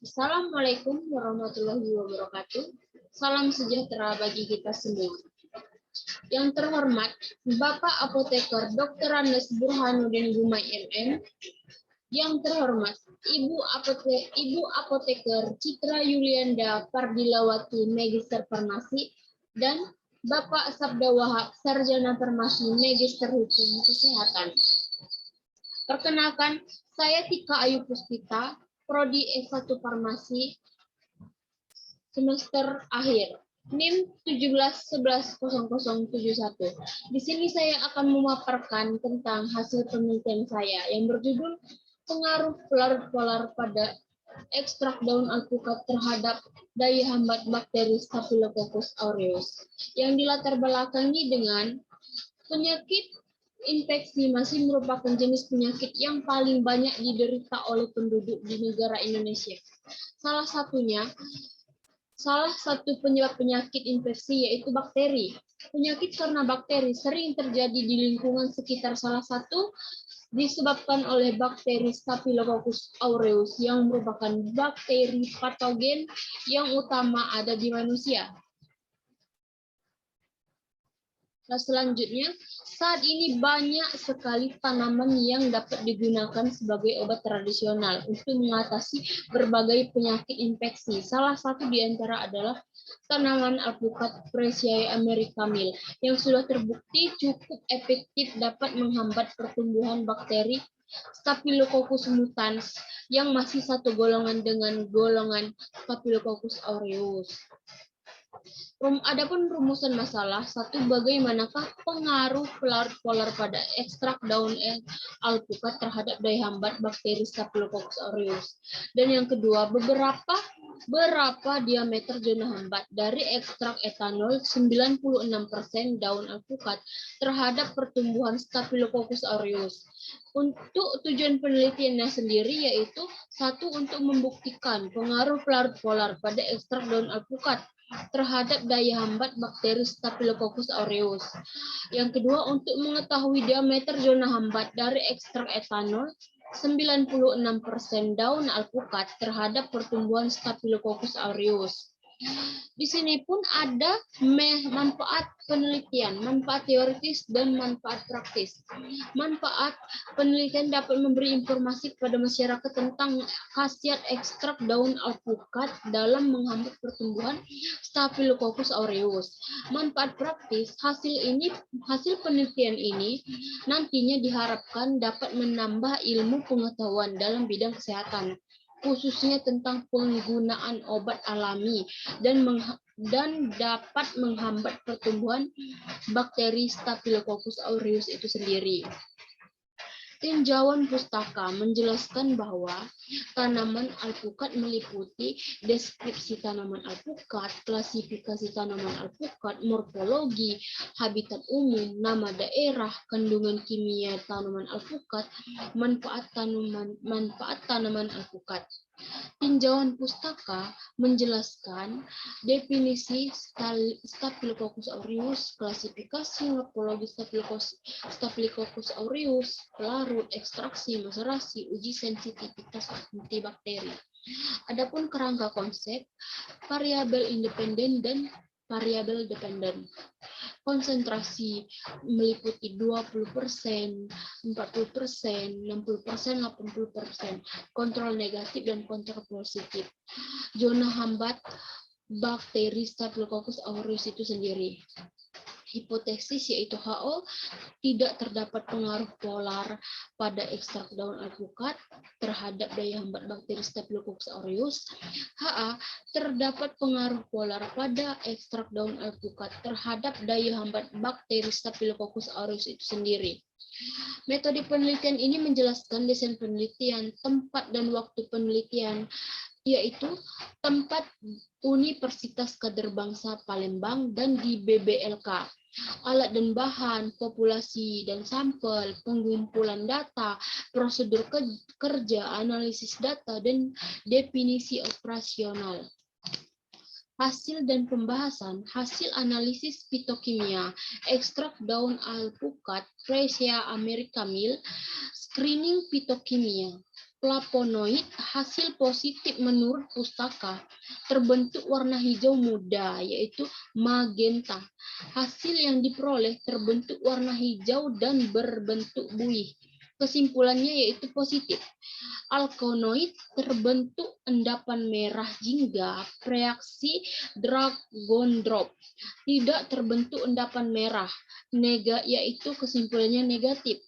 Assalamualaikum warahmatullahi wabarakatuh. Salam sejahtera bagi kita semua. Yang terhormat, Bapak Apoteker Dr. Andes Burhanuddin Gumai MM. Yang terhormat, Ibu Apoteker Citra Yulianda Pardilawati Magister Farmasi dan Bapak Sabda Wahab Sarjana Farmasi Magister Hukum Kesehatan. Perkenalkan, saya Tika Ayu Puspita, Prodi S1 Farmasi semester akhir. NIM 17110071. Di sini saya akan memaparkan tentang hasil penelitian saya yang berjudul pengaruh pelarut polar pada ekstrak daun alpukat terhadap daya hambat bakteri Staphylococcus aureus yang dilatar belakangi dengan penyakit infeksi masih merupakan jenis penyakit yang paling banyak diderita oleh penduduk di negara Indonesia. Salah satu penyebab penyakit infeksi yaitu bakteri. Penyakit karena bakteri sering terjadi di lingkungan sekitar, salah satu disebabkan oleh bakteri Staphylococcus aureus yang merupakan bakteri patogen yang utama ada di manusia. Nah, selanjutnya, saat ini banyak sekali tanaman yang dapat digunakan sebagai obat tradisional untuk mengatasi berbagai penyakit infeksi. Salah satu di antara adalah tanaman alpukat Freesiae americamil yang sudah terbukti cukup efektif dapat menghambat pertumbuhan bakteri Staphylococcus mutans yang masih satu golongan dengan golongan Staphylococcus aureus. Adapun rumusan masalah, satu, bagaimanakah pengaruh pelarut polar pada ekstrak daun alpukat terhadap daya hambat bakteri Staphylococcus aureus. Dan yang kedua, berapa diameter zona hambat dari ekstrak etanol 96% daun alpukat terhadap pertumbuhan Staphylococcus aureus. Untuk tujuan penelitiannya sendiri yaitu satu, untuk membuktikan pengaruh pelarut polar pada ekstrak daun alpukat terhadap daya hambat bakteri Staphylococcus aureus. Yang kedua, untuk mengetahui diameter zona hambat dari ekstrak etanol 96% daun alpukat terhadap pertumbuhan Staphylococcus aureus. Di sini pun ada manfaat penelitian, manfaat teoritis dan manfaat praktis. Manfaat penelitian dapat memberi informasi kepada masyarakat tentang khasiat ekstrak daun alpukat dalam menghambat pertumbuhan Staphylococcus aureus. Manfaat praktis, hasil penelitian ini nantinya diharapkan dapat menambah ilmu pengetahuan dalam bidang kesehatan, khususnya tentang penggunaan obat alami dan dapat menghambat pertumbuhan bakteri Staphylococcus aureus itu sendiri. Tinjauan pustaka menjelaskan bahwa tanaman alpukat meliputi deskripsi tanaman alpukat, klasifikasi tanaman alpukat, morfologi, habitat umum, nama daerah, kandungan kimia tanaman alpukat, manfaat tanaman alpukat. Tinjauan pustaka menjelaskan definisi Staphylococcus aureus, klasifikasi morfologi Staphylococcus aureus, pelarut, ekstraksi, maserasi, uji sensitivitas antibakteri. Adapun kerangka konsep, variabel independen dan variabel dependen. Konsentrasi meliputi 20%, 40%, 60%, 80%, kontrol negatif dan kontrol positif. Zona hambat bakteri Staphylococcus aureus itu sendiri. Hipotesis yaitu HO, tidak terdapat pengaruh polar pada ekstrak daun alpukat terhadap daya hambat bakteri Staphylococcus aureus. HA, terdapat pengaruh polar pada ekstrak daun alpukat terhadap daya hambat bakteri Staphylococcus aureus itu sendiri. Metode penelitian ini menjelaskan desain penelitian, tempat dan waktu penelitian, yaitu tempat Universitas Kader Bangsa Palembang dan di BBLK. Alat dan bahan, populasi dan sampel, pengumpulan data, prosedur kerja, analisis data, dan definisi operasional. Hasil dan pembahasan, hasil analisis fitokimia, ekstrak daun alpukat Freesiae americamil, screening fitokimia. Flavonoid hasil positif menurut pustaka terbentuk warna hijau muda, yaitu magenta. Hasil yang diperoleh terbentuk warna hijau dan berbentuk buih. Kesimpulannya yaitu positif. Alkaloid terbentuk endapan merah jingga, reaksi dragon drop. Tidak terbentuk endapan merah, yaitu kesimpulannya negatif.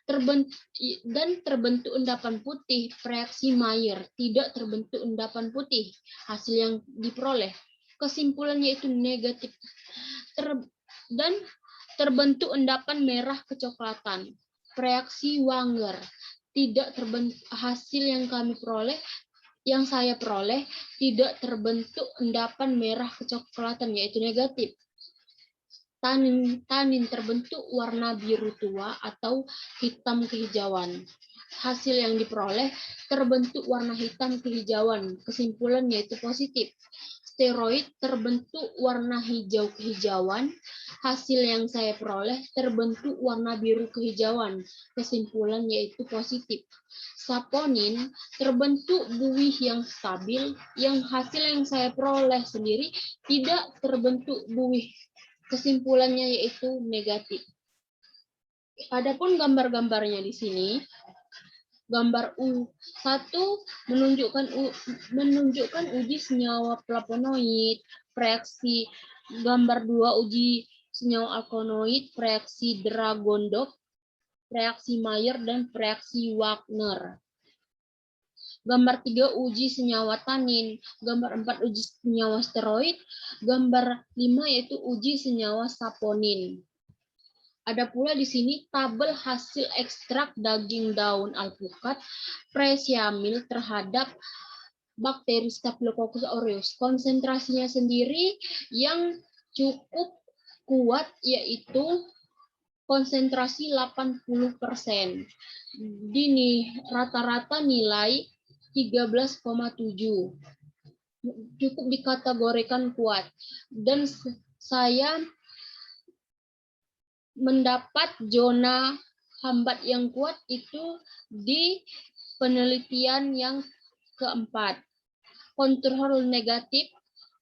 Terbentuk endapan putih, reaksi Mayer, tidak terbentuk endapan putih. Hasil yang diperoleh, kesimpulannya itu negatif. Dan terbentuk endapan merah kecoklatan, reaksi Wanger, tidak terbentuk. Hasil yang saya peroleh tidak terbentuk endapan merah kecoklatan, yaitu negatif. Tanin terbentuk warna biru tua atau hitam kehijauan. Hasil yang diperoleh terbentuk warna hitam kehijauan. Kesimpulan yaitu positif. Steroid terbentuk warna hijau kehijauan. Hasil yang saya peroleh terbentuk warna biru kehijauan. Kesimpulan yaitu positif. Saponin terbentuk buih yang stabil. Yang hasil yang saya peroleh sendiri tidak terbentuk buih. Kesimpulannya yaitu negatif. Adapun gambar-gambarnya di sini, gambar U1 menunjukkan uji senyawa flavonoid, reaksi. Gambar 2 uji senyawa alkaloid, reaksi dragon drop, reaksi Mayer, dan reaksi Wagner. Gambar 3 uji senyawa tanin, gambar 4 uji senyawa steroid, gambar 5 yaitu uji senyawa saponin. Ada pula di sini tabel hasil ekstrak daging daun alpukat presiamil terhadap bakteri Staphylococcus aureus. Konsentrasinya sendiri yang cukup kuat yaitu konsentrasi 80%. Di rata-rata nilai 13,7. Cukup dikategorikan kuat. Dan saya mendapat zona hambat yang kuat itu di penelitian yang keempat. Kontrol negatif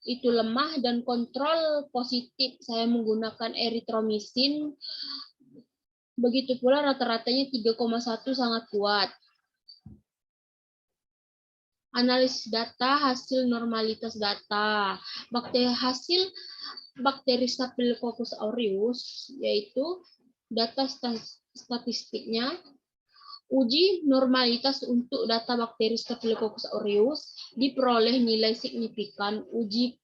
itu lemah dan kontrol positif saya menggunakan eritromisin. Begitu pula rata-ratanya 3,1 sangat kuat. Analisis data, hasil normalitas data. Hasil bakteri Staphylococcus aureus yaitu data statistiknya. Uji normalitas untuk data bakteri Staphylococcus aureus diperoleh nilai signifikan uji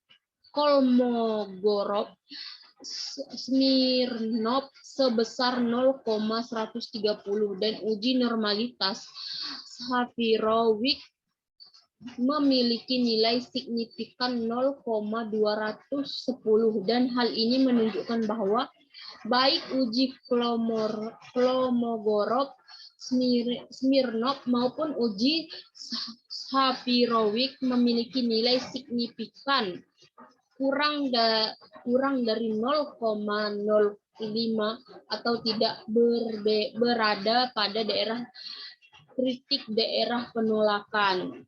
Kolmogorov Smirnov sebesar 0,130 dan uji normalitas Safirovic memiliki nilai signifikan 0,210 dan hal ini menunjukkan bahwa baik uji Kolmogorov Smirnov maupun uji Safirovic memiliki nilai signifikan kurang dari 0,05 atau tidak berada pada daerah kritik daerah penolakan.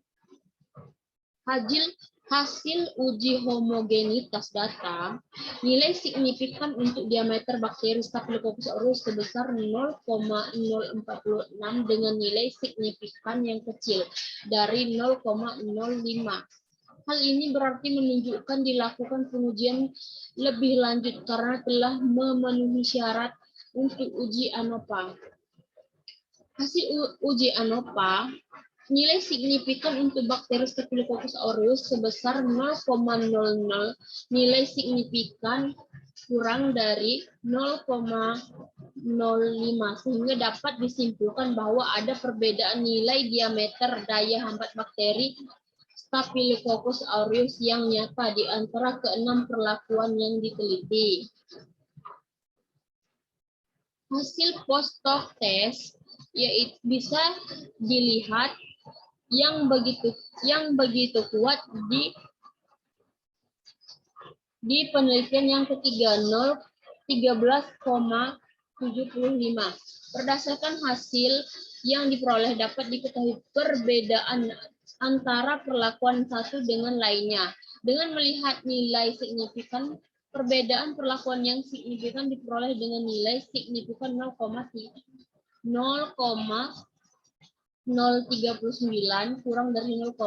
Hasil uji homogenitas data, nilai signifikan untuk diameter bakteri Staphylococcus aureus sebesar 0,046 dengan nilai signifikan yang kecil dari 0,05. Hal ini berarti menunjukkan dilakukan pengujian lebih lanjut karena telah memenuhi syarat untuk uji ANOPA. Hasil uji ANOPA, nilai signifikan untuk bakteri Staphylococcus aureus sebesar 0,00, nilai signifikan kurang dari 0,05 sehingga dapat disimpulkan bahwa ada perbedaan nilai diameter daya hambat bakteri Staphylococcus aureus yang nyata di antara keenam perlakuan yang diteliti. Hasil post-hoc test yaitu bisa dilihat yang begitu kuat di penelitian yang ketiga 13,75. Berdasarkan hasil yang diperoleh dapat diketahui perbedaan antara perlakuan satu dengan lainnya. Dengan melihat nilai signifikan, perbedaan perlakuan yang signifikan diperoleh dengan nilai signifikan 0,039 kurang dari 0,05.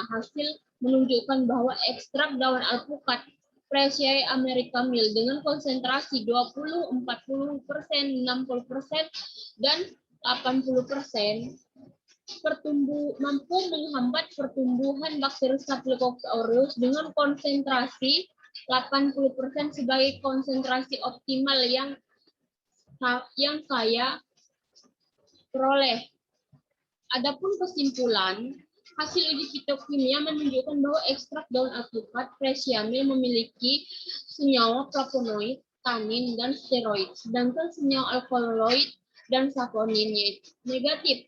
Hasil menunjukkan bahwa ekstrak daun alpukat Freesiae America Mill dengan konsentrasi 20, 40%, 60%, dan 80% mampu menghambat pertumbuhan bakteri Staphylococcus aureus dengan konsentrasi 80% sebagai konsentrasi optimal yang saya peroleh. Adapun kesimpulan, hasil uji fitokimia menunjukkan bahwa ekstrak daun alpukat Freesiae Mill memiliki senyawa flavonoid, tanin, dan steroid, sedangkan senyawa alkaloid dan saponin negatif.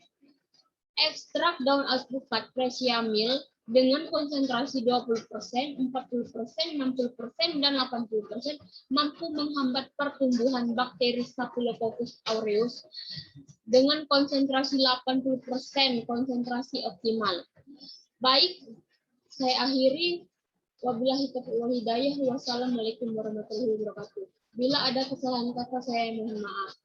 Ekstrak daun alpukat Freesiae Mill dengan konsentrasi 20%, 40%, 60%, dan 80% mampu menghambat pertumbuhan bakteri Staphylococcus aureus dengan konsentrasi 80%, konsentrasi optimal. Baik, saya akhiri. Wabillahi taufiq wal hidayah. Wassalamualaikum warahmatullahi wabarakatuh. Bila ada kesalahan kata, saya mohon maaf.